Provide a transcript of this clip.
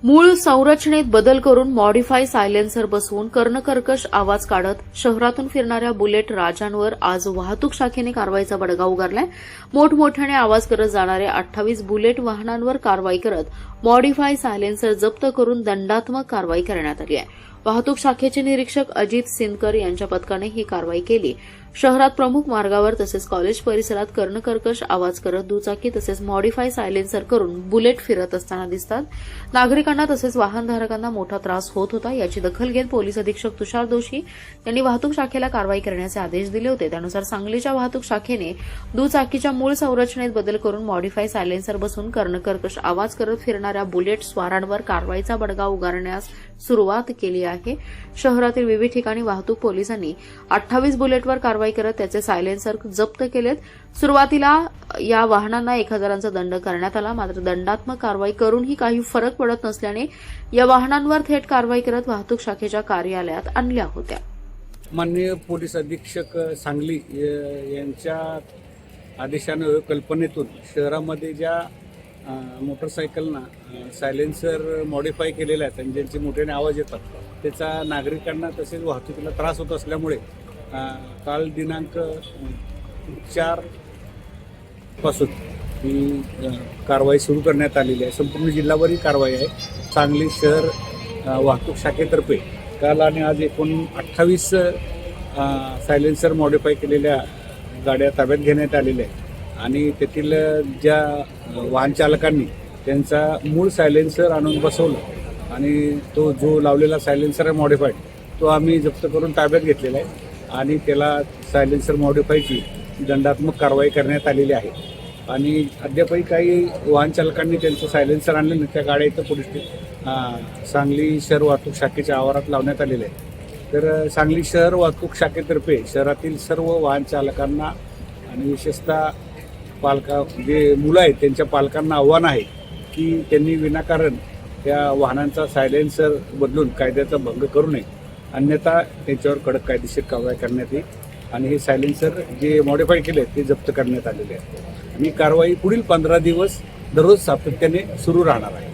मूळ संरचनेत बदल करून मॉडिफाय सायलेन्सर बसवून कर्णकर्कश आवाज काढत शहरातून फिरणाऱ्या बुलेट राजांवर आज वाहतूक शाखेने कारवाईचा बडगा उगारलाय। मोठमोठ्याने आवाज करत जाणाऱ्या 28 बुलेट वाहनांवर कारवाई करत मॉडिफाय सायलेन्सर जप्त करून दंडात्मक कारवाई करण्यात आली आहे। वाहतूक शाखेचे निरीक्षक अजित सिनकर यांच्या पथकाने ही कारवाई केली। शहरात प्रमुख मार्गावर तसेच कॉलेज परिसरात कर्णकर्कश आवाज करत दुचाकी तसेच मॉडिफाय सायलेन्सर करून बुलेट फिरत असताना दिसतात। नागरिकांना तसेच वाहनधारकांना मोठा त्रास होत होता। याची दखल घेत पोलीस अधीक्षक तुषार दोशी यांनी वाहतूक शाखेला कारवाई करण्याचे आदेश दिले होते। त्यानुसार सांगलीच्या वाहतूक शाखेने दुचाकीच्या मूळ संरचनेत बदल करून मॉडिफाय सायलेन्सर बसवून कर्णकर्कश आवाज करत फिरणाऱ्या बुलेट स्वारांवर कारवाईचा बडगा उगारण्यास सुरुवात केली आहे। शहरातील विविध ठिकाणी वाहतूक पोलिसांनी 28 बुलेटवर कारवाई करत त्याचे सायलेन्सर जप्त केलेत। सुरुवातीला या वाहनांना 1000चा दंड करण्यात आला, मात्र दंडात्मक कारवाई करूनही काही फरक पडत नसल्याने या वाहनांवर थेट कारवाई करत वाहतूक शाखेच्या कार्यालयात आणल्या होत्या। माननीय पोलीस अधीक्षक सांगली यांच्या आदेशाने कल्पनेतून शहरामध्ये ज्या मोटरसायकलना सायलेन्सर मॉडिफाय केलेले आहेत आणि ज्यांचे मोठ्याने आवाज येतात त्याचा नागरिकांना तसेच वाहतुकीला त्रास होत असल्यामुळे काल दिनांक 4 पासून ही कारवाई सुरू करण्यात आलेली आहे। संपूर्ण जिल्हाभर ही कारवाई आहे। सांगली शहर वाहतूक शाखेतर्फे काल आणि आज एकूण 28 सायलेन्सर मॉडिफाय केलेल्या गाड्या ताब्यात घेण्यात आलेल्या आहेत आणि तेथील ज्या वाहन चालकांनी त्यांचा मूळ सायलेन्सर आणून बसवलं आणि तो जो लावलेला सायलेन्सर आहे मॉडिफाईड तो आम्ही जप्त करून ताब्यात घेतलेला आहे आणि त्याला सायलेन्सर मॉडिफायची दंडात्मक कारवाई करण्यात आलेली आहे। आणि अद्यापही काही वाहन चालकांनी त्यांचं सायलेन्सर आणलं नाही, त्या गाड्या इथं पोलीस सांगली शहर वाहतूक शाखेच्या आवारात लावण्यात आलेल्या आहे। तर सांगली शहर वाहतूक शाखेतर्फे शहरातील सर्व वाहन चालकांना आणि विशेषतः जे मुलं आहेत त्यांच्या पालकांना आव्हान आहे की त्यांनी विनाकारण त्या वाहनांचा सायलेन्सर बदलून कायद्याचा भंग करू नये, अन्यथा त्यांच्यावर कडक कायदेशीर कारवाई करण्यात येईल आणि हे सायलेन्सर जे मॉडिफाय केले ते जप्त करण्यात आलेले आहे आणि कारवाई पुढील 15 दिवस दररोज सातत्याने सुरू राहणार आहे।